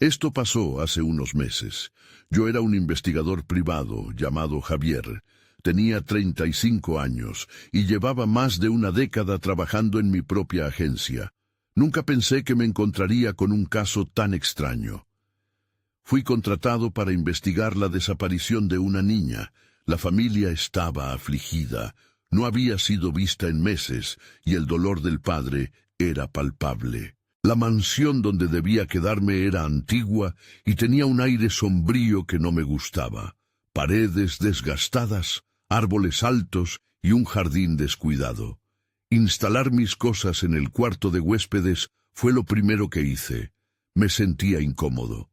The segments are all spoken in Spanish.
Esto pasó hace unos meses. Yo era un investigador privado llamado Javier. Tenía 35 años y llevaba más de una década trabajando en mi propia agencia. Nunca pensé que me encontraría con un caso tan extraño. Fui contratado para investigar la desaparición de una niña. La familia estaba afligida. No había sido vista en meses y el dolor del padre era palpable. La mansión donde debía quedarme era antigua y tenía un aire sombrío que no me gustaba. Paredes desgastadas, árboles altos y un jardín descuidado. Instalar mis cosas en el cuarto de huéspedes fue lo primero que hice. Me sentía incómodo.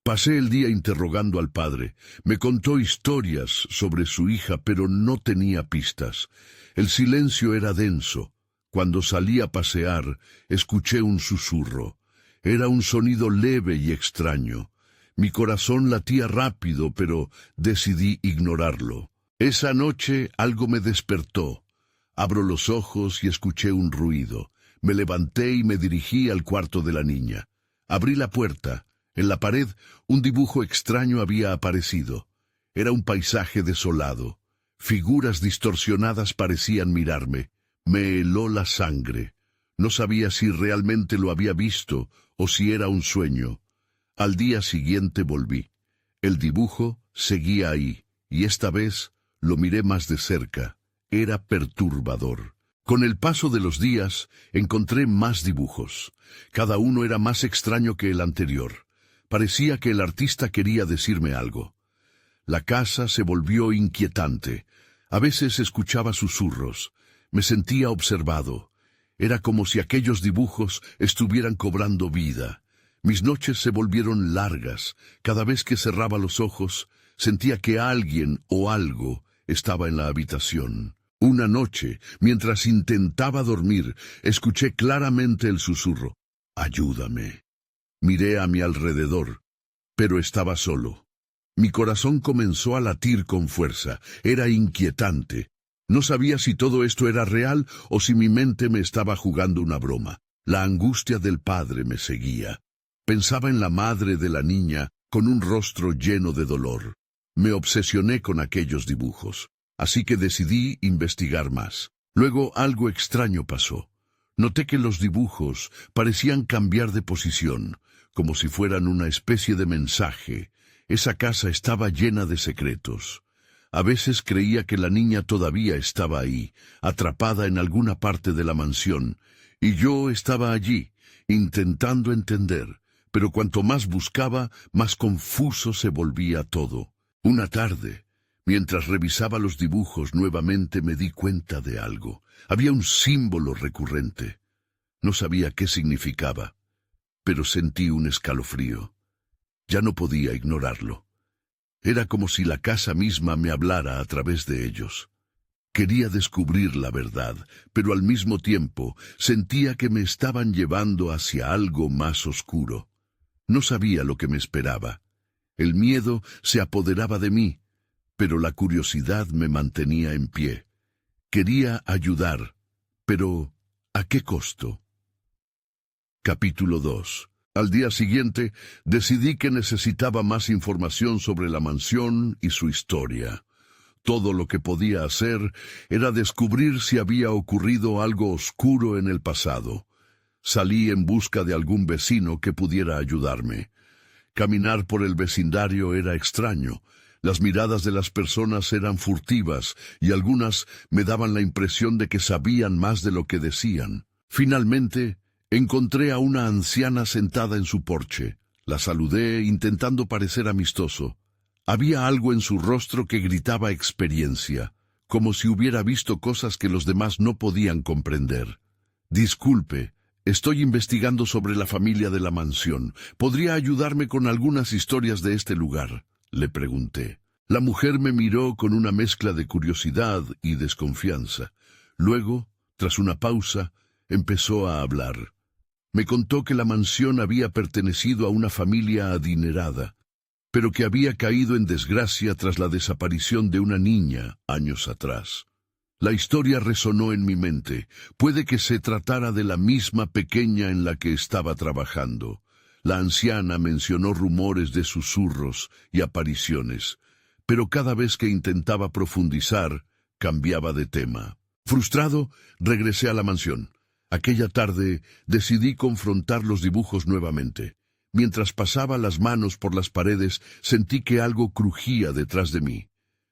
Pasé el día interrogando al padre. Me contó historias sobre su hija, pero no tenía pistas. El silencio era denso. Cuando salí a pasear, escuché un susurro. Era un sonido leve y extraño. Mi corazón latía rápido, pero decidí ignorarlo. Esa noche algo me despertó. Abro los ojos y escuché un ruido. Me levanté y me dirigí al cuarto de la niña. Abrí la puerta. En la pared, un dibujo extraño había aparecido. Era un paisaje desolado. Figuras distorsionadas parecían mirarme. Me heló la sangre. No sabía si realmente lo había visto o si era un sueño. Al día siguiente volví. El dibujo seguía ahí, y esta vez lo miré más de cerca. Era perturbador. Con el paso de los días, encontré más dibujos. Cada uno era más extraño que el anterior. Parecía que el artista quería decirme algo. La casa se volvió inquietante. A veces escuchaba susurros. Me sentía observado. Era como si aquellos dibujos estuvieran cobrando vida. Mis noches se volvieron largas. Cada vez que cerraba los ojos, sentía que alguien o algo estaba en la habitación. Una noche, mientras intentaba dormir, escuché claramente el susurro. «Ayúdame». Miré a mi alrededor, pero estaba solo. Mi corazón comenzó a latir con fuerza. Era inquietante. No sabía si todo esto era real o si mi mente me estaba jugando una broma. La angustia del padre me seguía. Pensaba en la madre de la niña con un rostro lleno de dolor. Me obsesioné con aquellos dibujos, así que decidí investigar más. Luego algo extraño pasó. Noté que los dibujos parecían cambiar de posición, como si fueran una especie de mensaje. Esa casa estaba llena de secretos. A veces creía que la niña todavía estaba ahí, atrapada en alguna parte de la mansión, y yo estaba allí, intentando entender, pero cuanto más buscaba, más confuso se volvía todo. Una tarde, mientras revisaba los dibujos nuevamente, me di cuenta de algo. Había un símbolo recurrente. No sabía qué significaba, pero sentí un escalofrío. Ya no podía ignorarlo. Era como si la casa misma me hablara a través de ellos. Quería descubrir la verdad, pero al mismo tiempo sentía que me estaban llevando hacia algo más oscuro. No sabía lo que me esperaba. El miedo se apoderaba de mí, pero la curiosidad me mantenía en pie. Quería ayudar, pero ¿a qué costo? Capítulo 2. Al día siguiente, decidí que necesitaba más información sobre la mansión y su historia. Todo lo que podía hacer era descubrir si había ocurrido algo oscuro en el pasado. Salí en busca de algún vecino que pudiera ayudarme. Caminar por el vecindario era extraño. Las miradas de las personas eran furtivas y algunas me daban la impresión de que sabían más de lo que decían. Finalmente, encontré a una anciana sentada en su porche. La saludé intentando parecer amistoso. Había algo en su rostro que gritaba experiencia, como si hubiera visto cosas que los demás no podían comprender. «Disculpe, estoy investigando sobre la familia de la mansión. ¿Podría ayudarme con algunas historias de este lugar?», le pregunté. La mujer me miró con una mezcla de curiosidad y desconfianza. Luego, tras una pausa, empezó a hablar. Me contó que la mansión había pertenecido a una familia adinerada, pero que había caído en desgracia tras la desaparición de una niña años atrás. La historia resonó en mi mente. Puede que se tratara de la misma pequeña en la que estaba trabajando. La anciana mencionó rumores de susurros y apariciones, pero cada vez que intentaba profundizar, cambiaba de tema. Frustrado, regresé a la mansión. Aquella tarde decidí confrontar los dibujos nuevamente. Mientras pasaba las manos por las paredes, sentí que algo crujía detrás de mí.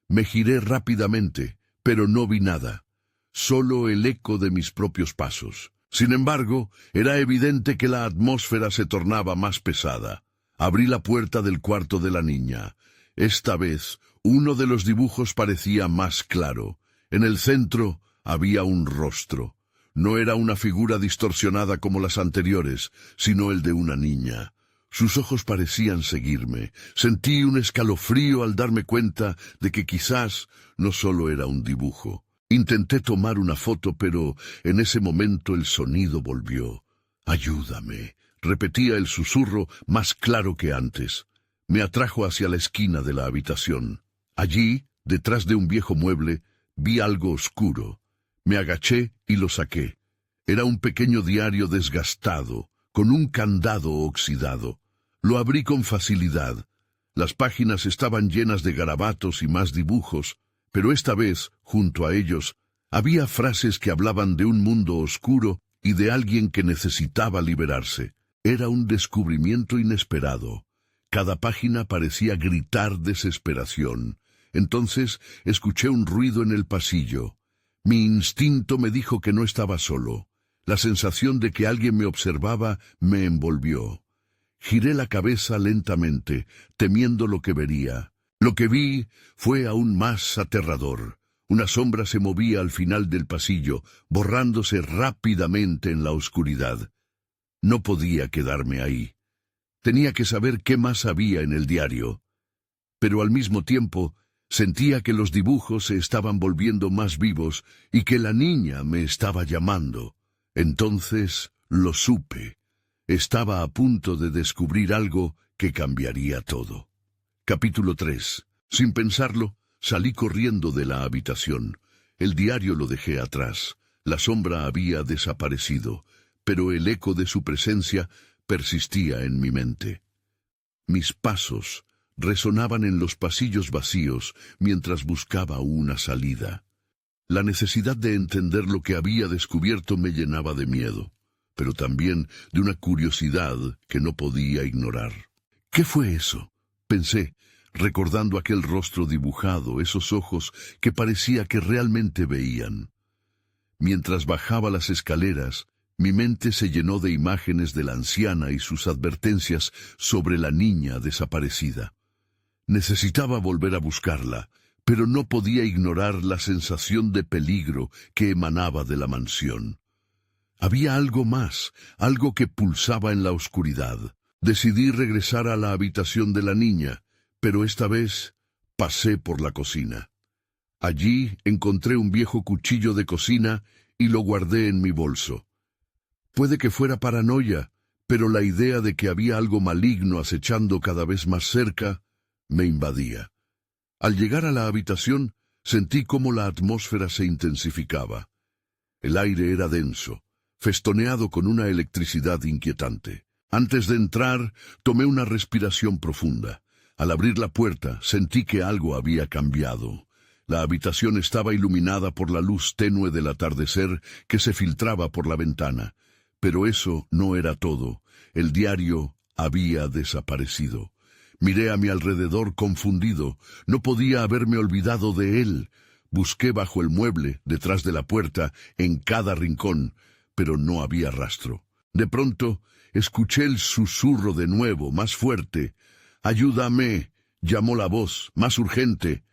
Me giré rápidamente, pero no vi nada, solo el eco de mis propios pasos. Sin embargo, era evidente que la atmósfera se tornaba más pesada. Abrí la puerta del cuarto de la niña. Esta vez, uno de los dibujos parecía más claro. En el centro había un rostro. No era una figura distorsionada como las anteriores, sino el de una niña. Sus ojos parecían seguirme. Sentí un escalofrío al darme cuenta de que quizás no solo era un dibujo. Intenté tomar una foto, pero en ese momento el sonido volvió. «Ayúdame», repetía el susurro más claro que antes. Me atrajo hacia la esquina de la habitación. Allí, detrás de un viejo mueble, vi algo oscuro. Me agaché y lo saqué. Era un pequeño diario desgastado, con un candado oxidado. Lo abrí con facilidad. Las páginas estaban llenas de garabatos y más dibujos, pero esta vez, junto a ellos, había frases que hablaban de un mundo oscuro y de alguien que necesitaba liberarse. Era un descubrimiento inesperado. Cada página parecía gritar desesperación. Entonces escuché un ruido en el pasillo. Mi instinto me dijo que no estaba solo. La sensación de que alguien me observaba me envolvió. Giré la cabeza lentamente, temiendo lo que vería. Lo que vi fue aún más aterrador. Una sombra se movía al final del pasillo, borrándose rápidamente en la oscuridad. No podía quedarme ahí. Tenía que saber qué más había en el diario. Pero al mismo tiempo, sentía que los dibujos se estaban volviendo más vivos y que la niña me estaba llamando. Entonces lo supe. Estaba a punto de descubrir algo que cambiaría todo. Capítulo 3. Sin pensarlo, salí corriendo de la habitación. El diario lo dejé atrás. La sombra había desaparecido, pero el eco de su presencia persistía en mi mente. Mis pasos resonaban en los pasillos vacíos mientras buscaba una salida. La necesidad de entender lo que había descubierto me llenaba de miedo, pero también de una curiosidad que no podía ignorar. ¿Qué fue eso?, pensé, recordando aquel rostro dibujado, esos ojos que parecía que realmente veían. Mientras bajaba las escaleras, mi mente se llenó de imágenes de la anciana y sus advertencias sobre la niña desaparecida. Necesitaba volver a buscarla, pero no podía ignorar la sensación de peligro que emanaba de la mansión. Había algo más, algo que pulsaba en la oscuridad. Decidí regresar a la habitación de la niña, pero esta vez pasé por la cocina. Allí encontré un viejo cuchillo de cocina y lo guardé en mi bolso. Puede que fuera paranoia, pero la idea de que había algo maligno acechando cada vez más cerca me invadía. Al llegar a la habitación, sentí cómo la atmósfera se intensificaba. El aire era denso, festoneado con una electricidad inquietante. Antes de entrar, tomé una respiración profunda. Al abrir la puerta, sentí que algo había cambiado. La habitación estaba iluminada por la luz tenue del atardecer que se filtraba por la ventana. Pero eso no era todo. El diario había desaparecido. Miré a mi alrededor confundido. No podía haberme olvidado de él. Busqué bajo el mueble, detrás de la puerta, en cada rincón, pero no había rastro. De pronto, escuché el susurro de nuevo, más fuerte. «¡Ayúdame!», llamó la voz, más urgente.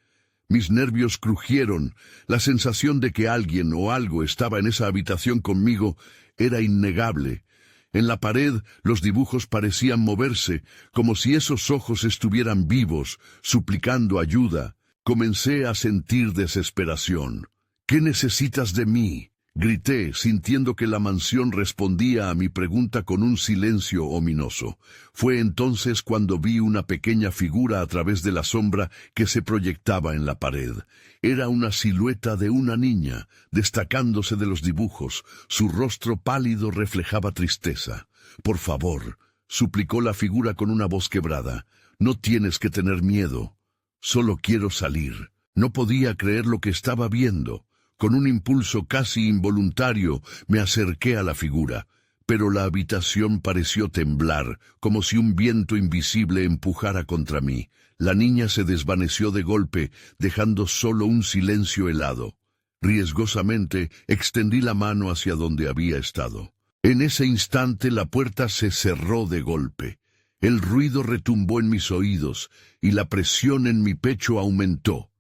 Mis nervios crujieron. La sensación de que alguien o algo estaba en esa habitación conmigo era innegable. En la pared los dibujos parecían moverse, como si esos ojos estuvieran vivos, suplicando ayuda. Comencé a sentir desesperación. «¿Qué necesitas de mí?», grité, sintiendo que la mansión respondía a mi pregunta con un silencio ominoso. Fue entonces cuando vi una pequeña figura a través de la sombra que se proyectaba en la pared. Era una silueta de una niña, destacándose de los dibujos. Su rostro pálido reflejaba tristeza. «Por favor, suplicó la figura con una voz quebrada. «No tienes que tener miedo. Solo quiero salir». No podía creer lo que estaba viendo. Con un impulso casi involuntario me acerqué a la figura, pero la habitación pareció temblar, como si un viento invisible empujara contra mí. La niña se desvaneció de golpe, dejando solo un silencio helado. Riesgosamente extendí la mano hacia donde había estado. En ese instante la puerta se cerró de golpe. El ruido retumbó en mis oídos y la presión en mi pecho aumentó.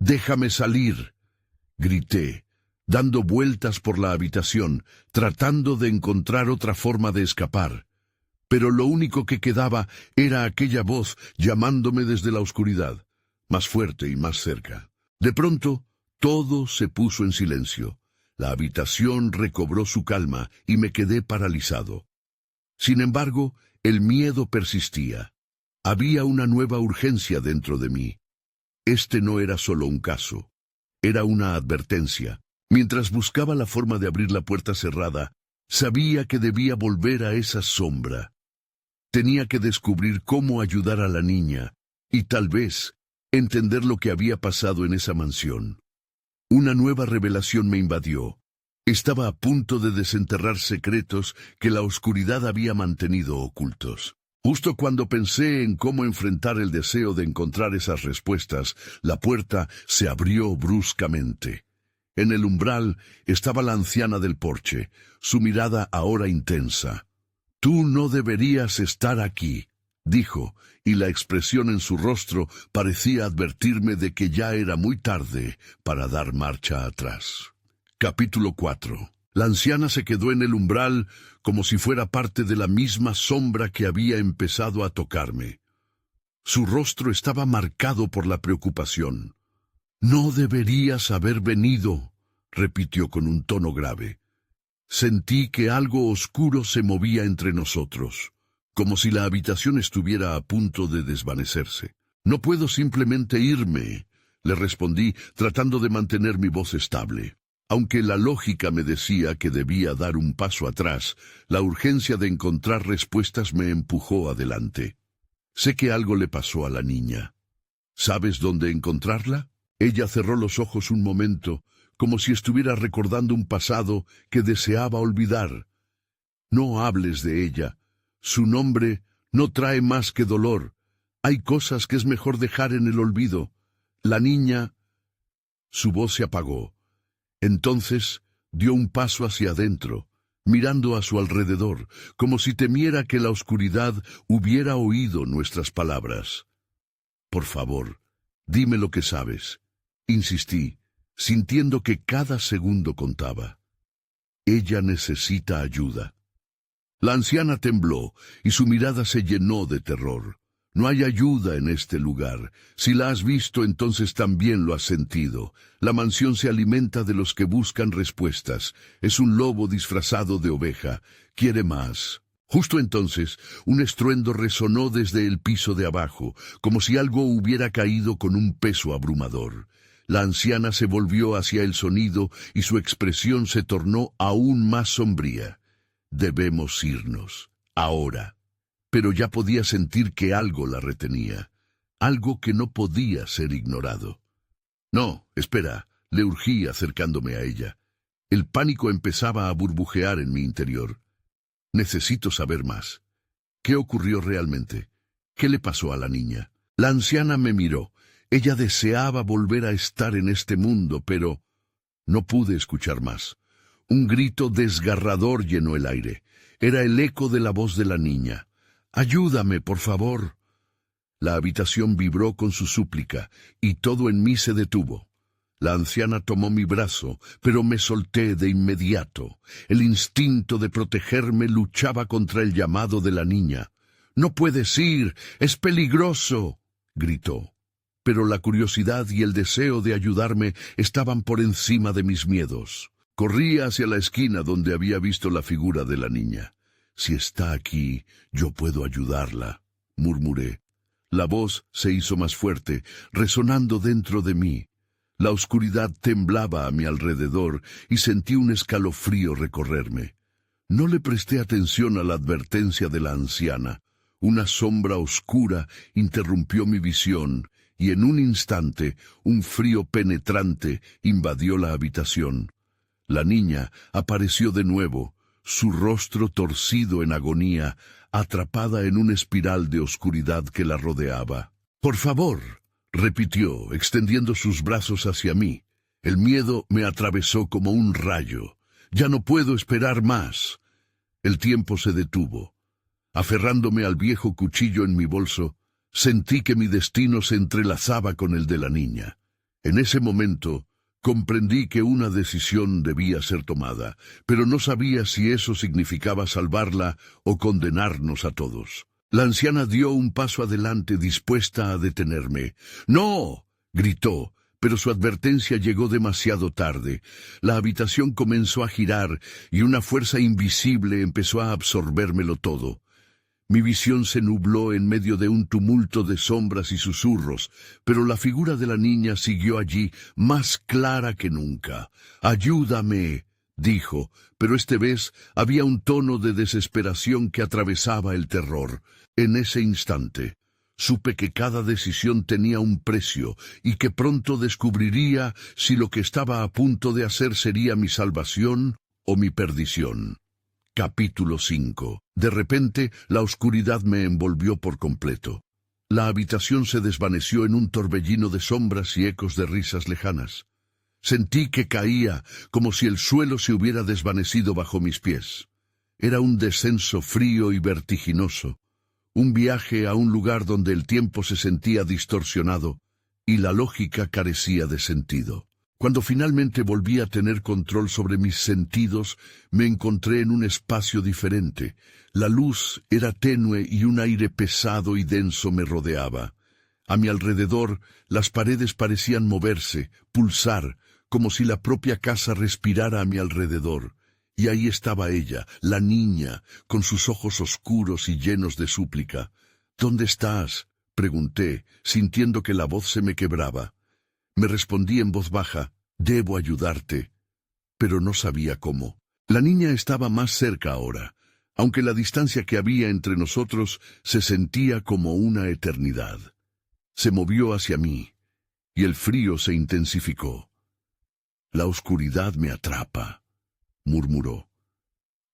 «¡Déjame salir!», grité, dando vueltas por la habitación, tratando de encontrar otra forma de escapar. Pero lo único que quedaba era aquella voz llamándome desde la oscuridad, más fuerte y más cerca. De pronto, todo se puso en silencio. La habitación recobró su calma y me quedé paralizado. Sin embargo, el miedo persistía. Había una nueva urgencia dentro de mí. Este no era solo un caso, era una advertencia. Mientras buscaba la forma de abrir la puerta cerrada, sabía que debía volver a esa sombra. Tenía que descubrir cómo ayudar a la niña y tal vez entender lo que había pasado en esa mansión. Una nueva revelación me invadió. Estaba a punto de desenterrar secretos que la oscuridad había mantenido ocultos. Justo cuando pensé en cómo enfrentar el deseo de encontrar esas respuestas, la puerta se abrió bruscamente. En el umbral estaba la anciana del porche, su mirada ahora intensa. «Tú no deberías estar aquí», dijo, y la expresión en su rostro parecía advertirme de que ya era muy tarde para dar marcha atrás. Capítulo 4. La anciana se quedó en el umbral como si fuera parte de la misma sombra que había empezado a tocarme. Su rostro estaba marcado por la preocupación. «No deberías haber venido», repitió con un tono grave. Sentí que algo oscuro se movía entre nosotros, como si la habitación estuviera a punto de desvanecerse. «No puedo simplemente irme», le respondí, tratando de mantener mi voz estable. Aunque la lógica me decía que debía dar un paso atrás, la urgencia de encontrar respuestas me empujó adelante. «Sé que algo le pasó a la niña. ¿Sabes dónde encontrarla?» Ella cerró los ojos un momento, como si estuviera recordando un pasado que deseaba olvidar. «No hables de ella. Su nombre no trae más que dolor. Hay cosas que es mejor dejar en el olvido. La niña...» Su voz se apagó. Entonces dio un paso hacia adentro, mirando a su alrededor, como si temiera que la oscuridad hubiera oído nuestras palabras. «Por favor, dime lo que sabes», insistí, sintiendo que cada segundo contaba. «Ella necesita ayuda». La anciana tembló y su mirada se llenó de terror. «No hay ayuda en este lugar. Si la has visto, entonces también lo has sentido. La mansión se alimenta de los que buscan respuestas. Es un lobo disfrazado de oveja. Quiere más». Justo entonces, un estruendo resonó desde el piso de abajo, como si algo hubiera caído con un peso abrumador. La anciana se volvió hacia el sonido y su expresión se tornó aún más sombría. «Debemos irnos. Ahora». Pero ya podía sentir que algo la retenía, algo que no podía ser ignorado. «No, espera», le urgí acercándome a ella. El pánico empezaba a burbujear en mi interior. «Necesito saber más. ¿Qué ocurrió realmente? ¿Qué le pasó a la niña?» La anciana me miró. Ella deseaba volver a estar en este mundo, pero no pude escuchar más. Un grito desgarrador llenó el aire. Era el eco de la voz de la niña. «Ayúdame, por favor». La habitación vibró con su súplica, y todo en mí se detuvo. La anciana tomó mi brazo, pero me solté de inmediato. El instinto de protegerme luchaba contra el llamado de la niña. «No puedes ir, es peligroso», gritó. Pero la curiosidad y el deseo de ayudarme estaban por encima de mis miedos. Corrí hacia la esquina donde había visto la figura de la niña. «Si está aquí, yo puedo ayudarla», murmuré. La voz se hizo más fuerte, resonando dentro de mí. La oscuridad temblaba a mi alrededor y sentí un escalofrío recorrerme. No le presté atención a la advertencia de la anciana. Una sombra oscura interrumpió mi visión, y en un instante un frío penetrante invadió la habitación. La niña apareció de nuevo, su rostro torcido en agonía, atrapada en una espiral de oscuridad que la rodeaba. «Por favor», repitió, extendiendo sus brazos hacia mí. El miedo me atravesó como un rayo. «Ya no puedo esperar más». El tiempo se detuvo. Aferrándome al viejo cuchillo en mi bolso, sentí que mi destino se entrelazaba con el de la niña. En ese momento, comprendí que una decisión debía ser tomada, pero no sabía si eso significaba salvarla o condenarnos a todos. La anciana dio un paso adelante dispuesta a detenerme. «¡No!», gritó, pero su advertencia llegó demasiado tarde. La habitación comenzó a girar y una fuerza invisible empezó a absorbérmelo todo. Mi visión se nubló en medio de un tumulto de sombras y susurros, pero la figura de la niña siguió allí, más clara que nunca. «¡Ayúdame!», dijo, pero esta vez había un tono de desesperación que atravesaba el terror. En ese instante, supe que cada decisión tenía un precio y que pronto descubriría si lo que estaba a punto de hacer sería mi salvación o mi perdición. Capítulo 5. De repente, la oscuridad me envolvió por completo. La habitación se desvaneció en un torbellino de sombras y ecos de risas lejanas. Sentí que caía, como si el suelo se hubiera desvanecido bajo mis pies. Era un descenso frío y vertiginoso, un viaje a un lugar donde el tiempo se sentía distorsionado y la lógica carecía de sentido. Cuando finalmente volví a tener control sobre mis sentidos, me encontré en un espacio diferente. La luz era tenue y un aire pesado y denso me rodeaba. A mi alrededor, las paredes parecían moverse, pulsar, como si la propia casa respirara a mi alrededor. Y ahí estaba ella, la niña, con sus ojos oscuros y llenos de súplica. «¿Dónde estás?», pregunté, sintiendo que la voz se me quebraba. Me respondí en voz baja: «Debo ayudarte», pero no sabía cómo. La niña estaba más cerca ahora, aunque la distancia que había entre nosotros se sentía como una eternidad. Se movió hacia mí, y el frío se intensificó. «La oscuridad me atrapa», murmuró.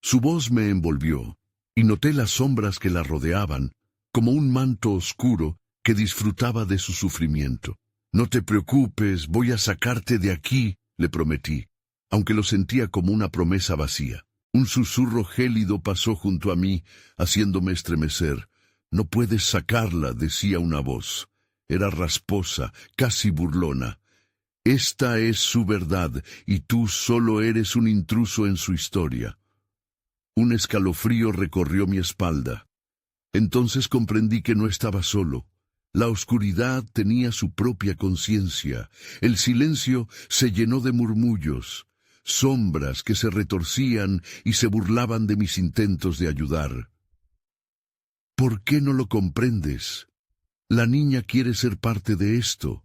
Su voz me envolvió, y noté las sombras que la rodeaban, como un manto oscuro que disfrutaba de su sufrimiento. «No te preocupes, voy a sacarte de aquí», le prometí, aunque lo sentía como una promesa vacía. Un susurro gélido pasó junto a mí, haciéndome estremecer. «No puedes sacarla», decía una voz. Era rasposa, casi burlona. «Esta es su verdad, y tú solo eres un intruso en su historia». Un escalofrío recorrió mi espalda. Entonces comprendí que no estaba solo. La oscuridad tenía su propia conciencia. El silencio se llenó de murmullos, sombras que se retorcían y se burlaban de mis intentos de ayudar. «¿Por qué no lo comprendes? La niña quiere ser parte de esto,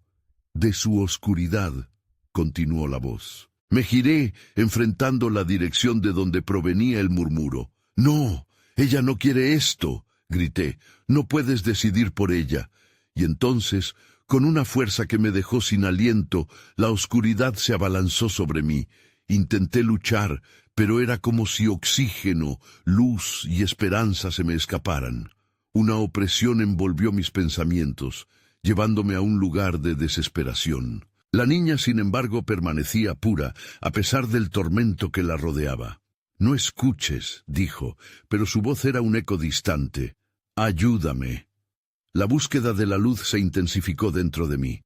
de su oscuridad», continuó la voz. Me giré, enfrentando la dirección de donde provenía el murmuro. «No, ella no quiere esto», grité. «No puedes decidir por ella». Y entonces, con una fuerza que me dejó sin aliento, la oscuridad se abalanzó sobre mí. Intenté luchar, pero era como si oxígeno, luz y esperanza se me escaparan. Una opresión envolvió mis pensamientos, llevándome a un lugar de desesperación. La niña, sin embargo, permanecía pura, a pesar del tormento que la rodeaba. «No escuches», dijo, pero su voz era un eco distante. «Ayúdame». La búsqueda de la luz se intensificó dentro de mí.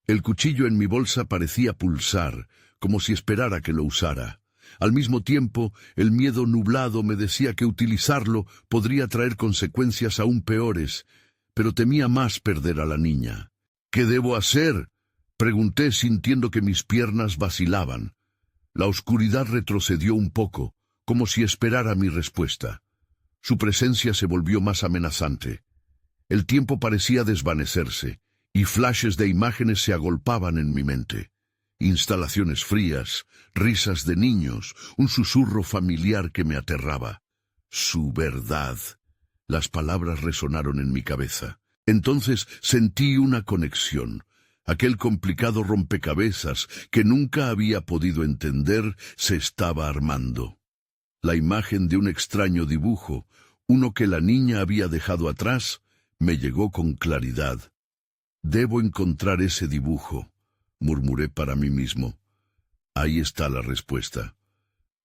El cuchillo en mi bolsa parecía pulsar, como si esperara que lo usara. Al mismo tiempo, el miedo nublado me decía que utilizarlo podría traer consecuencias aún peores, pero temía más perder a la niña. «¿Qué debo hacer?», pregunté, sintiendo que mis piernas vacilaban. La oscuridad retrocedió un poco, como si esperara mi respuesta. Su presencia se volvió más amenazante. El tiempo parecía desvanecerse, y flashes de imágenes se agolpaban en mi mente. Instalaciones frías, risas de niños, un susurro familiar que me aterraba. Su verdad. Las palabras resonaron en mi cabeza. Entonces sentí una conexión. Aquel complicado rompecabezas que nunca había podido entender se estaba armando. La imagen de un extraño dibujo, uno que la niña había dejado atrás, me llegó con claridad. Debo encontrar ese dibujo, murmuré para mí mismo. Ahí está la respuesta.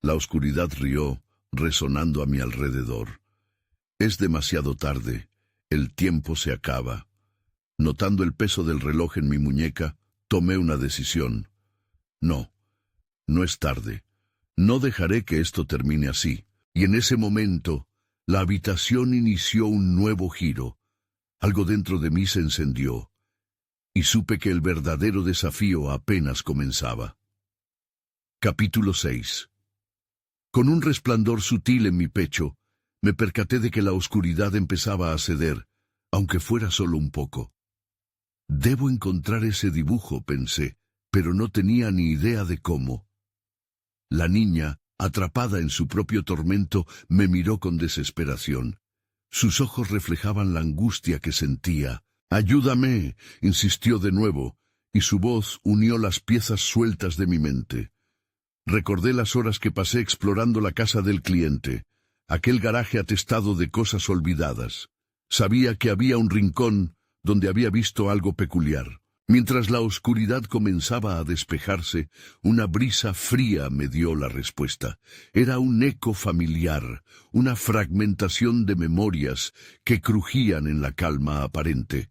La oscuridad rió, resonando a mi alrededor. Es demasiado tarde. El tiempo se acaba. Notando el peso del reloj en mi muñeca, tomé una decisión. No, no es tarde. No dejaré que esto termine así. Y en ese momento, la habitación inició un nuevo giro. Algo dentro de mí se encendió, y supe que el verdadero desafío apenas comenzaba. Capítulo 6. Con un resplandor sutil en mi pecho, me percaté de que la oscuridad empezaba a ceder, aunque fuera solo un poco. Debo encontrar ese dibujo, pensé, pero no tenía ni idea de cómo. La niña, atrapada en su propio tormento, me miró con desesperación. Sus ojos reflejaban la angustia que sentía. «¡Ayúdame!», insistió de nuevo, y su voz unió las piezas sueltas de mi mente. Recordé las horas que pasé explorando la casa del cliente, aquel garaje atestado de cosas olvidadas. Sabía que había un rincón donde había visto algo peculiar. Mientras la oscuridad comenzaba a despejarse, una brisa fría me dio la respuesta. Era un eco familiar, una fragmentación de memorias que crujían en la calma aparente.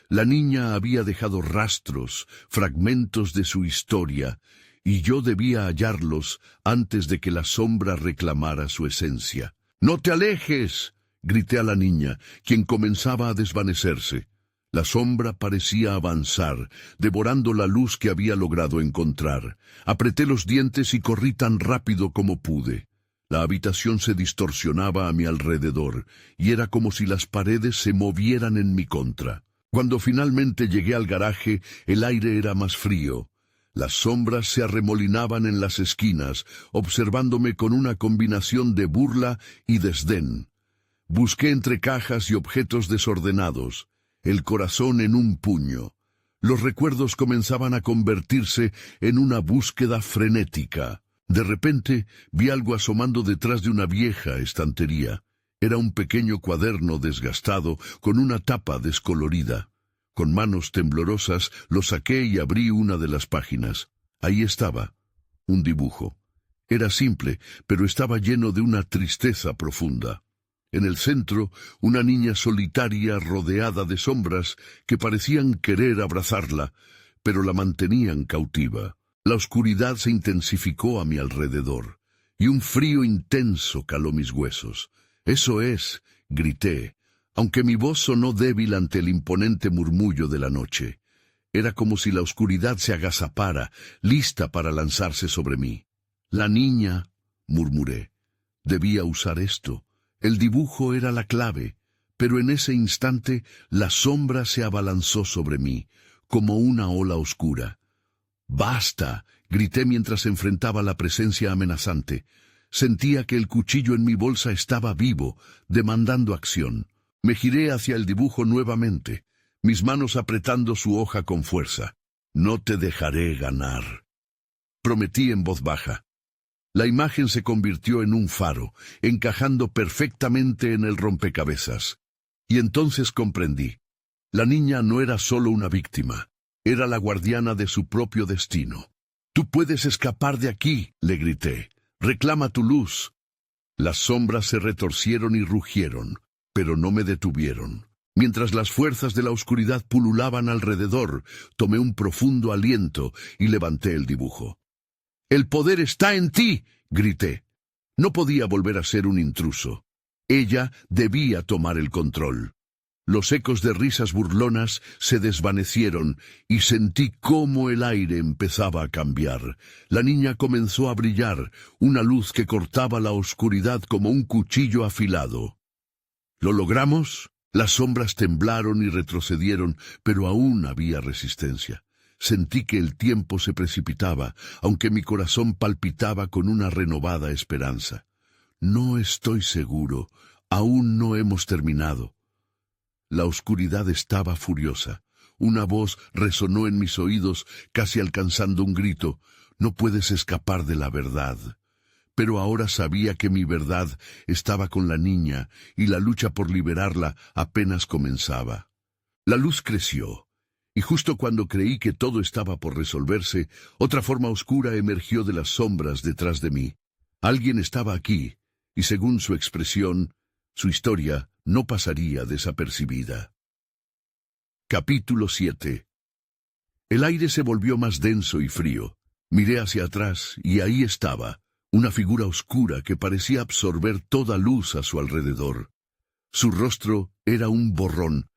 La niña había dejado rastros, fragmentos de su historia, y yo debía hallarlos antes de que la sombra reclamara su esencia. «¡No te alejes!», grité a la niña, quien comenzaba a desvanecerse. La sombra parecía avanzar, devorando la luz que había logrado encontrar. Apreté los dientes y corrí tan rápido como pude. La habitación se distorsionaba a mi alrededor, y era como si las paredes se movieran en mi contra. Cuando finalmente llegué al garaje, el aire era más frío. Las sombras se arremolinaban en las esquinas, observándome con una combinación de burla y desdén. Busqué entre cajas y objetos desordenados, el corazón en un puño. Los recuerdos comenzaban a convertirse en una búsqueda frenética. De repente vi algo asomando detrás de una vieja estantería. Era un pequeño cuaderno desgastado con una tapa descolorida. Con manos temblorosas lo saqué y abrí una de las páginas. Ahí estaba, un dibujo. Era simple, pero estaba lleno de una tristeza profunda. En el centro, una niña solitaria rodeada de sombras que parecían querer abrazarla, pero la mantenían cautiva. La oscuridad se intensificó a mi alrededor, y un frío intenso caló mis huesos. «¡Eso es!», grité, aunque mi voz sonó débil ante el imponente murmullo de la noche. Era como si la oscuridad se agazapara, lista para lanzarse sobre mí. «La niña», murmuré, «debía usar esto». El dibujo era la clave, pero en ese instante la sombra se abalanzó sobre mí, como una ola oscura. «¡Basta!», grité mientras enfrentaba la presencia amenazante. Sentía que el cuchillo en mi bolsa estaba vivo, demandando acción. Me giré hacia el dibujo nuevamente, mis manos apretando su hoja con fuerza. «No te dejaré ganar», prometí en voz baja. La imagen se convirtió en un faro, encajando perfectamente en el rompecabezas. Y entonces comprendí. La niña no era solo una víctima, era la guardiana de su propio destino. «Tú puedes escapar de aquí», le grité. «Reclama tu luz». Las sombras se retorcieron y rugieron, pero no me detuvieron. Mientras las fuerzas de la oscuridad pululaban alrededor, tomé un profundo aliento y levanté el dibujo. «El poder está en ti», grité. No podía volver a ser un intruso. Ella debía tomar el control. Los ecos de risas burlonas se desvanecieron y sentí cómo el aire empezaba a cambiar. La niña comenzó a brillar, una luz que cortaba la oscuridad como un cuchillo afilado. «¿Lo logramos?». Las sombras temblaron y retrocedieron, pero aún había resistencia. Sentí que el tiempo se precipitaba, aunque mi corazón palpitaba con una renovada esperanza. No estoy seguro, aún no hemos terminado. La oscuridad estaba furiosa. Una voz resonó en mis oídos, casi alcanzando un grito. No puedes escapar de la verdad. Pero ahora sabía que mi verdad estaba con la niña y la lucha por liberarla apenas comenzaba. La luz creció, y justo cuando creí que todo estaba por resolverse, otra forma oscura emergió de las sombras detrás de mí. Alguien estaba aquí, y según su expresión, su historia no pasaría desapercibida. Capítulo 7. El aire se volvió más denso y frío. Miré hacia atrás, y ahí estaba, una figura oscura que parecía absorber toda luz a su alrededor. Su rostro era un borrón,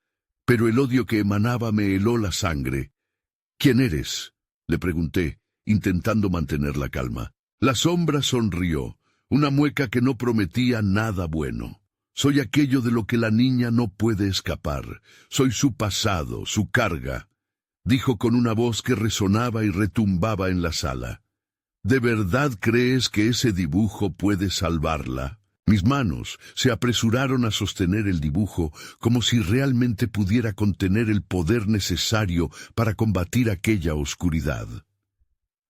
pero el odio que emanaba me heló la sangre. «¿Quién eres?», le pregunté, intentando mantener la calma. La sombra sonrió, una mueca que no prometía nada bueno. «Soy aquello de lo que la niña no puede escapar. Soy su pasado, su carga», dijo con una voz que resonaba y retumbaba en la sala. «¿De verdad crees que ese dibujo puede salvarla?». Mis manos se apresuraron a sostener el dibujo como si realmente pudiera contener el poder necesario para combatir aquella oscuridad.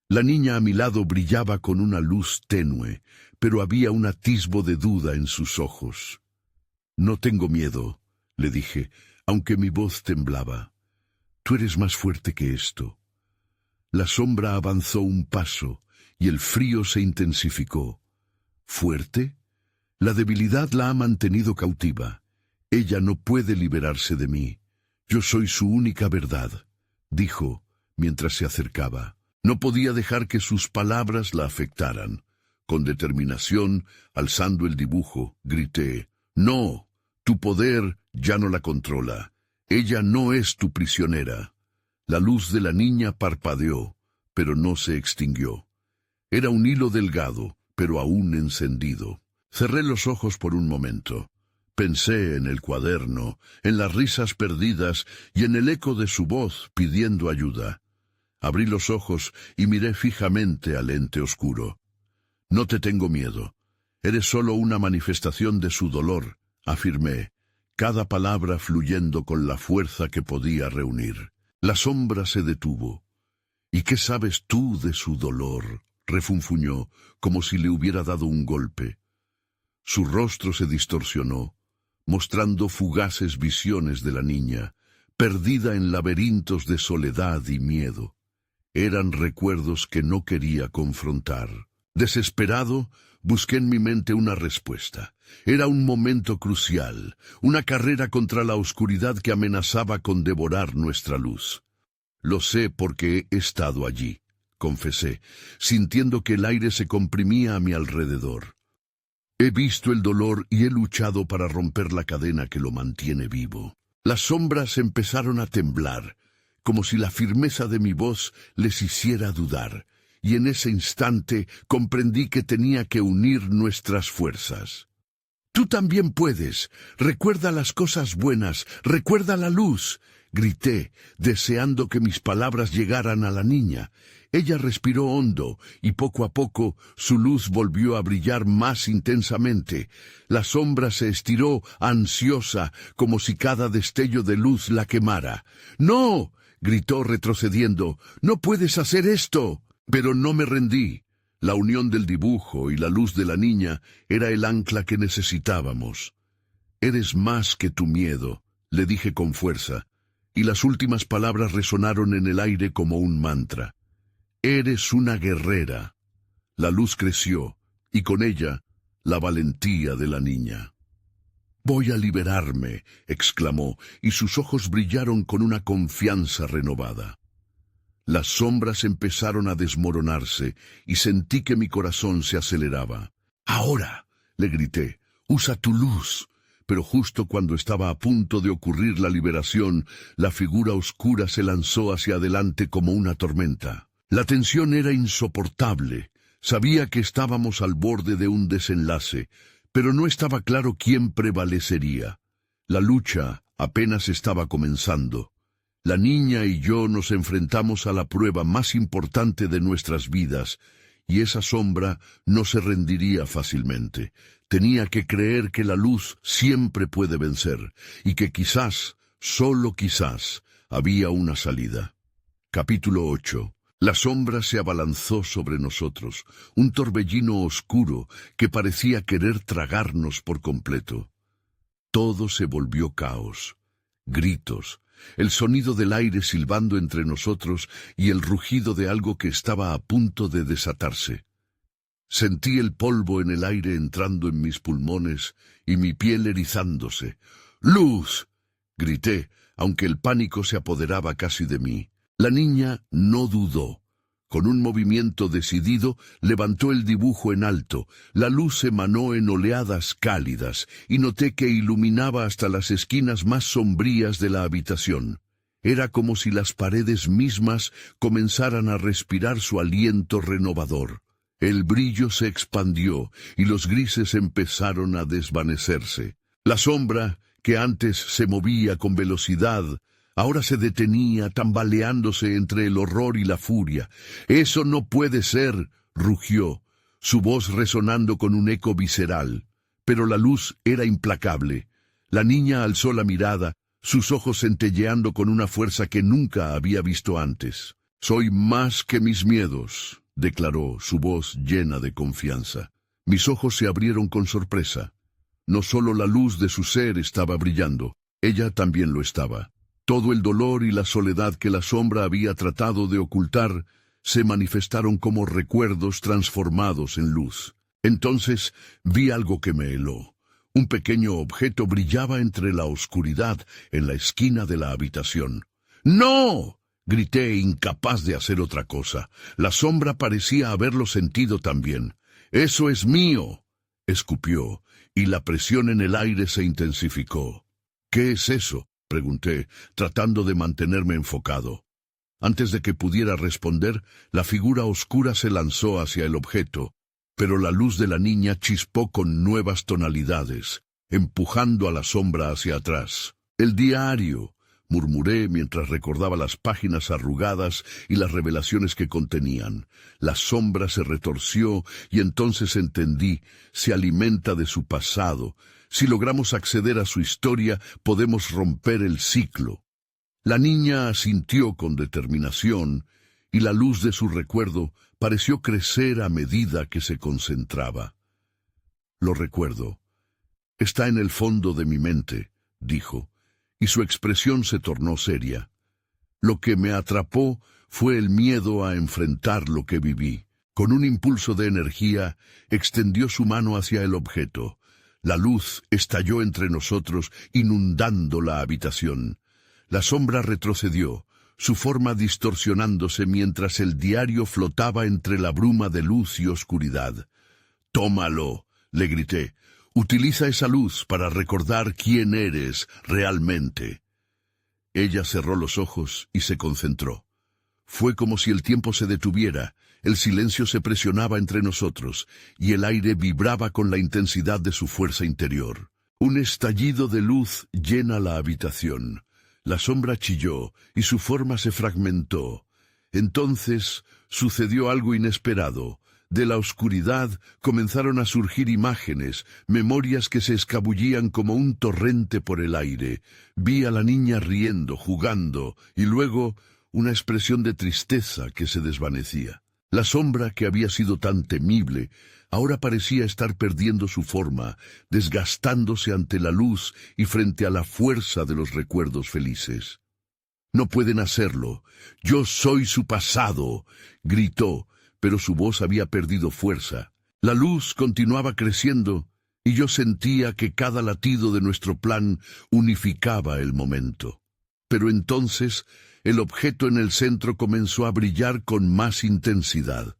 La niña a mi lado brillaba con una luz tenue, pero había un atisbo de duda en sus ojos. «No tengo miedo», le dije, aunque mi voz temblaba. «Tú eres más fuerte que esto». La sombra avanzó un paso y el frío se intensificó. «¿Fuerte?». La debilidad la ha mantenido cautiva. Ella no puede liberarse de mí. Yo soy su única verdad», dijo mientras se acercaba. No podía dejar que sus palabras la afectaran. Con determinación, alzando el dibujo, grité: «No, tu poder ya no la controla. Ella no es tu prisionera». La luz de la niña parpadeó, pero no se extinguió. Era un hilo delgado, pero aún encendido. Cerré los ojos por un momento. Pensé en el cuaderno, en las risas perdidas y en el eco de su voz pidiendo ayuda. Abrí los ojos y miré fijamente al ente oscuro. «No te tengo miedo. Eres solo una manifestación de su dolor», afirmé, cada palabra fluyendo con la fuerza que podía reunir. La sombra se detuvo. «¿Y qué sabes tú de su dolor?», refunfuñó, como si le hubiera dado un golpe. Su rostro se distorsionó, mostrando fugaces visiones de la niña, perdida en laberintos de soledad y miedo. Eran recuerdos que no quería confrontar. Desesperado, busqué en mi mente una respuesta. Era un momento crucial, una carrera contra la oscuridad que amenazaba con devorar nuestra luz. «Lo sé porque he estado allí», confesé, sintiendo que el aire se comprimía a mi alrededor. «He visto el dolor y he luchado para romper la cadena que lo mantiene vivo». Las sombras empezaron a temblar, como si la firmeza de mi voz les hiciera dudar, y en ese instante comprendí que tenía que unir nuestras fuerzas. «Tú también puedes. Recuerda las cosas buenas, recuerda la luz», grité, deseando que mis palabras llegaran a la niña. Ella respiró hondo, y poco a poco su luz volvió a brillar más intensamente. La sombra se estiró, ansiosa, como si cada destello de luz la quemara. «¡No!», gritó retrocediendo. «¡No puedes hacer esto!». Pero no me rendí. La unión del dibujo y la luz de la niña era el ancla que necesitábamos. «Eres más que tu miedo», le dije con fuerza, y las últimas palabras resonaron en el aire como un mantra. «Eres una guerrera». La luz creció, y con ella, la valentía de la niña. «Voy a liberarme», exclamó, y sus ojos brillaron con una confianza renovada. Las sombras empezaron a desmoronarse, y sentí que mi corazón se aceleraba. «Ahora», le grité, «usa tu luz». Pero justo cuando estaba a punto de ocurrir la liberación, la figura oscura se lanzó hacia adelante como una tormenta. La tensión era insoportable. Sabía que estábamos al borde de un desenlace, pero no estaba claro quién prevalecería. La lucha apenas estaba comenzando. La niña y yo nos enfrentamos a la prueba más importante de nuestras vidas, y esa sombra no se rendiría fácilmente. Tenía que creer que la luz siempre puede vencer, y que quizás, solo quizás, había una salida. Capítulo 8. La sombra se abalanzó sobre nosotros, un torbellino oscuro que parecía querer tragarnos por completo. Todo se volvió caos. Gritos, el sonido del aire silbando entre nosotros y el rugido de algo que estaba a punto de desatarse. Sentí el polvo en el aire entrando en mis pulmones y mi piel erizándose. ¡Luz!, grité, aunque el pánico se apoderaba casi de mí. La niña no dudó. Con un movimiento decidido, levantó el dibujo en alto. La luz emanó en oleadas cálidas, y noté que iluminaba hasta las esquinas más sombrías de la habitación. Era como si las paredes mismas comenzaran a respirar su aliento renovador. El brillo se expandió, y los grises empezaron a desvanecerse. La sombra, que antes se movía con velocidad, ahora se detenía, tambaleándose entre el horror y la furia. «¡Eso no puede ser!», rugió, su voz resonando con un eco visceral. Pero la luz era implacable. La niña alzó la mirada, sus ojos centelleando con una fuerza que nunca había visto antes. «Soy más que mis miedos», declaró, su voz llena de confianza. Mis ojos se abrieron con sorpresa. No solo la luz de su ser estaba brillando, ella también lo estaba. Todo el dolor y la soledad que la sombra había tratado de ocultar se manifestaron como recuerdos transformados en luz. Entonces vi algo que me heló. Un pequeño objeto brillaba entre la oscuridad en la esquina de la habitación. ¡No!, grité, incapaz de hacer otra cosa. La sombra parecía haberlo sentido también. «¡Eso es mío!», escupió, y la presión en el aire se intensificó. «¿Qué es eso?», pregunté, tratando de mantenerme enfocado. Antes de que pudiera responder, la figura oscura se lanzó hacia el objeto, pero la luz de la niña chispó con nuevas tonalidades, empujando a la sombra hacia atrás. «El diario», murmuré mientras recordaba las páginas arrugadas y las revelaciones que contenían. La sombra se retorció y entonces entendí, se alimenta de su pasado. Si logramos acceder a su historia, podemos romper el ciclo. La niña asintió con determinación, y la luz de su recuerdo pareció crecer a medida que se concentraba. «Lo recuerdo. Está en el fondo de mi mente», dijo, y su expresión se tornó seria. Lo que me atrapó fue el miedo a enfrentar lo que viví. Con un impulso de energía, extendió su mano hacia el objeto. La luz estalló entre nosotros, inundando la habitación. La sombra retrocedió, su forma distorsionándose mientras el diario flotaba entre la bruma de luz y oscuridad. «Tómalo», le grité. «Utiliza esa luz para recordar quién eres realmente». Ella cerró los ojos y se concentró. Fue como si el tiempo se detuviera, el silencio se presionaba entre nosotros, y el aire vibraba con la intensidad de su fuerza interior. Un estallido de luz llena la habitación. La sombra chilló, y su forma se fragmentó. Entonces sucedió algo inesperado. De la oscuridad comenzaron a surgir imágenes, memorias que se escabullían como un torrente por el aire. Vi a la niña riendo, jugando, y luego una expresión de tristeza que se desvanecía. La sombra, que había sido tan temible, ahora parecía estar perdiendo su forma, desgastándose ante la luz y frente a la fuerza de los recuerdos felices. «No pueden hacerlo. Yo soy su pasado», gritó, pero su voz había perdido fuerza. La luz continuaba creciendo, y yo sentía que cada latido de nuestro plan unificaba el momento. Pero entonces el objeto en el centro comenzó a brillar con más intensidad.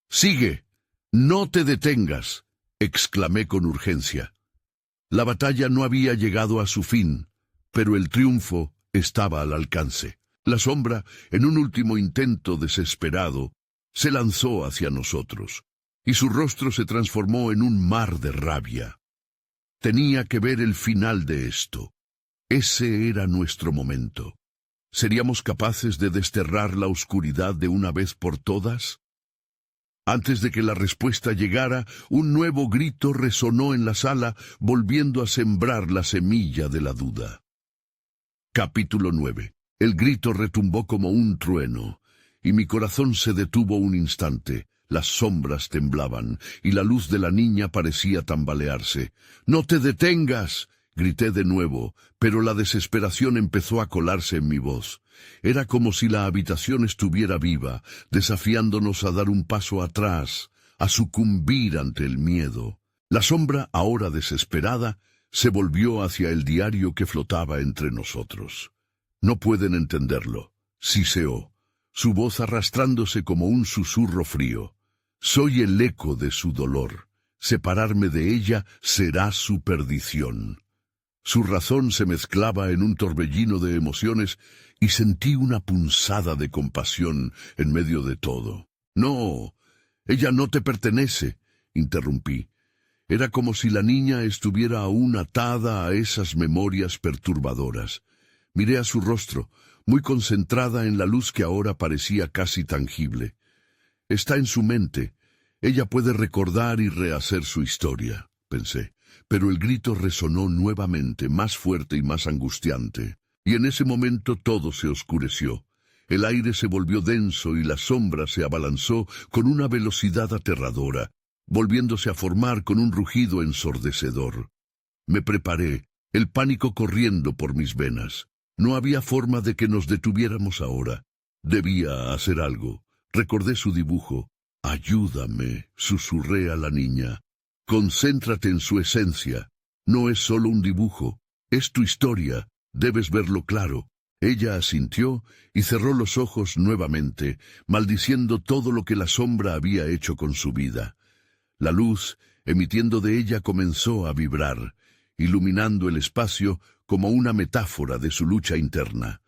«¡Sigue! ¡No te detengas!», exclamé con urgencia. La batalla no había llegado a su fin, pero el triunfo estaba al alcance. La sombra, en un último intento desesperado, se lanzó hacia nosotros, y su rostro se transformó en un mar de rabia. Tenía que ver el final de esto. Ese era nuestro momento. ¿Seríamos capaces de desterrar la oscuridad de una vez por todas? Antes de que la respuesta llegara, un nuevo grito resonó en la sala, volviendo a sembrar la semilla de la duda. Capítulo 9. El grito retumbó como un trueno, y mi corazón se detuvo un instante. Las sombras temblaban, y la luz de la niña parecía tambalearse. «¡No te detengas!», grité de nuevo, pero la desesperación empezó a colarse en mi voz. Era como si la habitación estuviera viva, desafiándonos a dar un paso atrás, a sucumbir ante el miedo. La sombra, ahora desesperada, se volvió hacia el diario que flotaba entre nosotros. «No pueden entenderlo», siseó, su voz arrastrándose como un susurro frío. «Soy el eco de su dolor. Separarme de ella será su perdición». Su razón se mezclaba en un torbellino de emociones y sentí una punzada de compasión en medio de todo. «No, ella no te pertenece», interrumpí. Era como si la niña estuviera aún atada a esas memorias perturbadoras. Miré a su rostro, muy concentrada en la luz que ahora parecía casi tangible. «Está en su mente. Ella puede recordar y rehacer su historia», pensé. Pero el grito resonó nuevamente, más fuerte y más angustiante. Y en ese momento todo se oscureció. El aire se volvió denso y la sombra se abalanzó con una velocidad aterradora, volviéndose a formar con un rugido ensordecedor. Me preparé, el pánico corriendo por mis venas. No había forma de que nos detuviéramos ahora. Debía hacer algo. Recordé su dibujo. «Ayúdame», susurré a la niña. «Concéntrate en su esencia. No es solo un dibujo, es tu historia. Debes verlo claro». Ella asintió y cerró los ojos nuevamente, maldiciendo todo lo que la sombra había hecho con su vida. La luz, emitiendo de ella, comenzó a vibrar, iluminando el espacio como una metáfora de su lucha interna.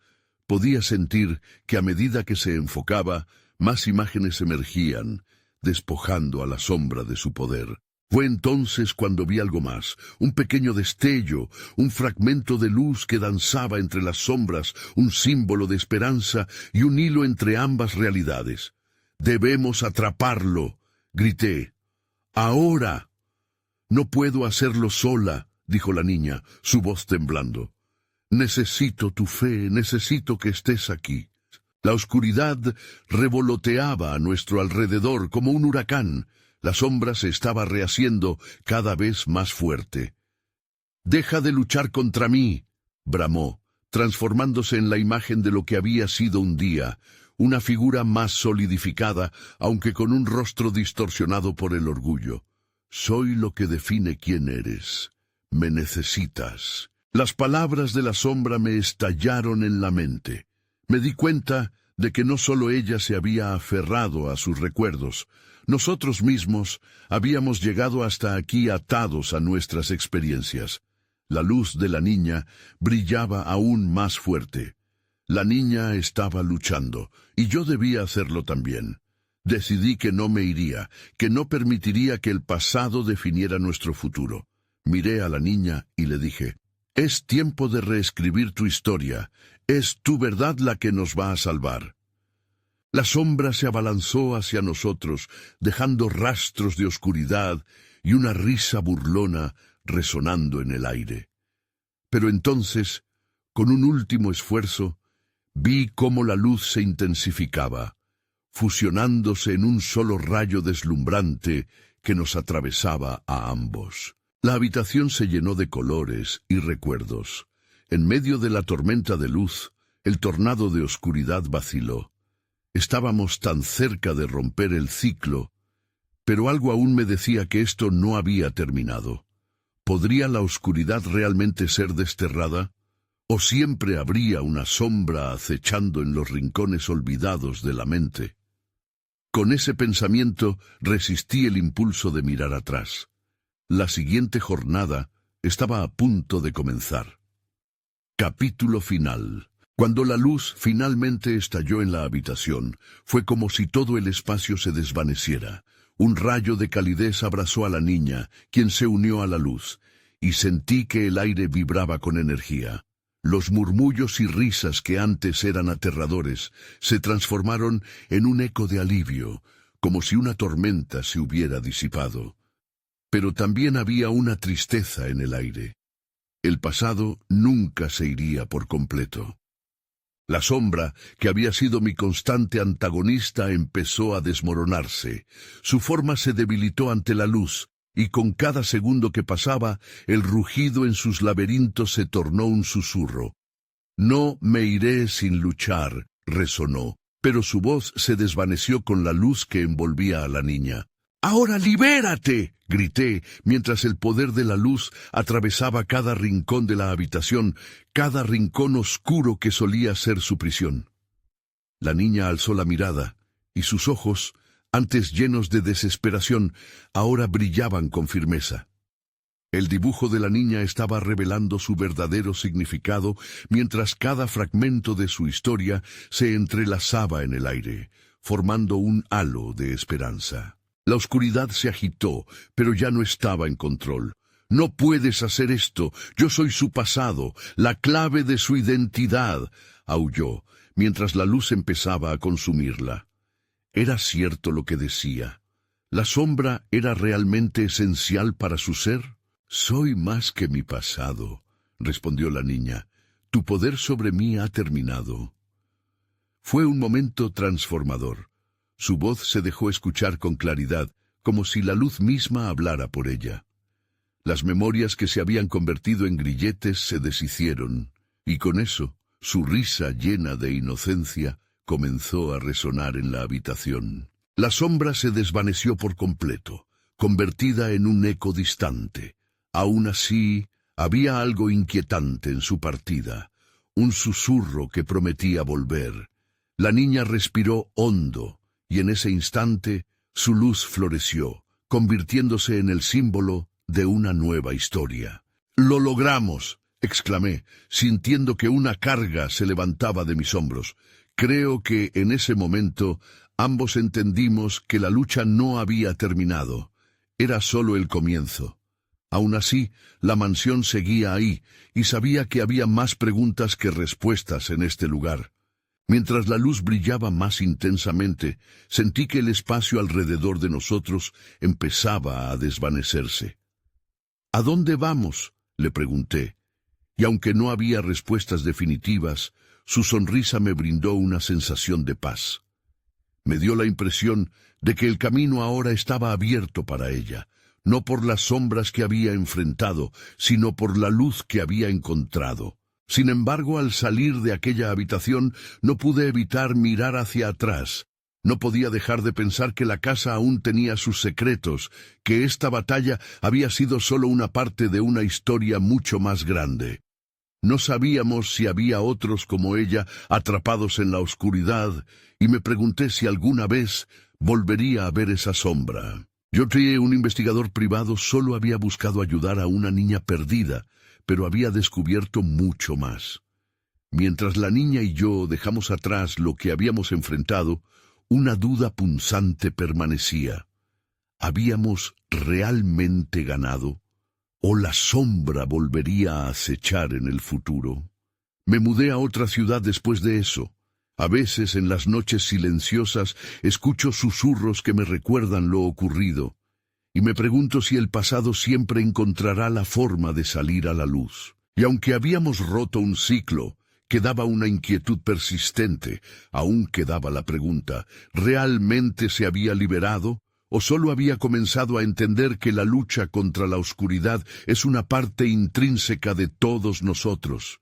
Podía sentir que a medida que se enfocaba, más imágenes emergían, despojando a la sombra de su poder. Fue entonces cuando vi algo más, un pequeño destello, un fragmento de luz que danzaba entre las sombras, un símbolo de esperanza y un hilo entre ambas realidades. «Debemos atraparlo», grité. «Ahora». «No puedo hacerlo sola», dijo la niña, su voz temblando. «Necesito tu fe, necesito que estés aquí». La oscuridad revoloteaba a nuestro alrededor como un huracán. La sombra se estaba rehaciendo cada vez más fuerte. «Deja de luchar contra mí», bramó, transformándose en la imagen de lo que había sido un día, una figura más solidificada, aunque con un rostro distorsionado por el orgullo. «Soy lo que define quién eres. Me necesitas». Las palabras de la sombra me estallaron en la mente. Me di cuenta de que no solo ella se había aferrado a sus recuerdos. Nosotros mismos habíamos llegado hasta aquí atados a nuestras experiencias. La luz de la niña brillaba aún más fuerte. La niña estaba luchando, y yo debía hacerlo también. Decidí que no me iría, que no permitiría que el pasado definiera nuestro futuro. Miré a la niña y le dije: «Es tiempo de reescribir tu historia. Es tu verdad la que nos va a salvar». La sombra se abalanzó hacia nosotros, dejando rastros de oscuridad y una risa burlona resonando en el aire. Pero entonces, con un último esfuerzo, vi cómo la luz se intensificaba, fusionándose en un solo rayo deslumbrante que nos atravesaba a ambos. La habitación se llenó de colores y recuerdos. En medio de la tormenta de luz, el tornado de oscuridad vaciló. Estábamos tan cerca de romper el ciclo, pero algo aún me decía que esto no había terminado. ¿Podría la oscuridad realmente ser desterrada? ¿O siempre habría una sombra acechando en los rincones olvidados de la mente? Con ese pensamiento resistí el impulso de mirar atrás. La siguiente jornada estaba a punto de comenzar. Capítulo final. Cuando la luz finalmente estalló en la habitación, fue como si todo el espacio se desvaneciera. Un rayo de calidez abrazó a la niña, quien se unió a la luz, y sentí que el aire vibraba con energía. Los murmullos y risas que antes eran aterradores se transformaron en un eco de alivio, como si una tormenta se hubiera disipado. Pero también había una tristeza en el aire. El pasado nunca se iría por completo. La sombra, que había sido mi constante antagonista, empezó a desmoronarse. Su forma se debilitó ante la luz, y con cada segundo que pasaba, el rugido en sus laberintos se tornó un susurro. «No me iré sin luchar», resonó, pero su voz se desvaneció con la luz que envolvía a la niña. «¡Ahora libérate!», grité, mientras el poder de la luz atravesaba cada rincón de la habitación, cada rincón oscuro que solía ser su prisión. La niña alzó la mirada, y sus ojos, antes llenos de desesperación, ahora brillaban con firmeza. El dibujo de la niña estaba revelando su verdadero significado, mientras cada fragmento de su historia se entrelazaba en el aire, formando un halo de esperanza. La oscuridad se agitó, pero ya no estaba en control. «No puedes hacer esto, yo soy su pasado, la clave de su identidad», aulló, mientras la luz empezaba a consumirla. Era cierto lo que decía. ¿La sombra era realmente esencial para su ser? «Soy más que mi pasado», respondió la niña. «Tu poder sobre mí ha terminado». Fue un momento transformador. Su voz se dejó escuchar con claridad, como si la luz misma hablara por ella. Las memorias que se habían convertido en grilletes se deshicieron, y con eso, su risa llena de inocencia comenzó a resonar en la habitación. La sombra se desvaneció por completo, convertida en un eco distante. Aún así, había algo inquietante en su partida, un susurro que prometía volver. La niña respiró hondo, y en ese instante su luz floreció, convirtiéndose en el símbolo de una nueva historia. «¡Lo logramos!», exclamé, sintiendo que una carga se levantaba de mis hombros. Creo que en ese momento ambos entendimos que la lucha no había terminado. Era solo el comienzo. Aún así, la mansión seguía ahí, y sabía que había más preguntas que respuestas en este lugar. Mientras la luz brillaba más intensamente, sentí que el espacio alrededor de nosotros empezaba a desvanecerse. «¿A dónde vamos?», le pregunté, y aunque no había respuestas definitivas, su sonrisa me brindó una sensación de paz. Me dio la impresión de que el camino ahora estaba abierto para ella, no por las sombras que había enfrentado, sino por la luz que había encontrado. Sin embargo, al salir de aquella habitación, no pude evitar mirar hacia atrás. No podía dejar de pensar que la casa aún tenía sus secretos, que esta batalla había sido solo una parte de una historia mucho más grande. No sabíamos si había otros como ella atrapados en la oscuridad, y me pregunté si alguna vez volvería a ver esa sombra. Yo, un investigador privado, solo había buscado ayudar a una niña perdida, pero había descubierto mucho más. Mientras la niña y yo dejamos atrás lo que habíamos enfrentado, una duda punzante permanecía. ¿Habíamos realmente ganado? ¿O la sombra volvería a acechar en el futuro? Me mudé a otra ciudad después de eso. A veces, en las noches silenciosas, escucho susurros que me recuerdan lo ocurrido, y me pregunto si el pasado siempre encontrará la forma de salir a la luz. Y aunque habíamos roto un ciclo, quedaba una inquietud persistente. Aún quedaba la pregunta, ¿realmente se había liberado? ¿O solo había comenzado a entender que la lucha contra la oscuridad es una parte intrínseca de todos nosotros?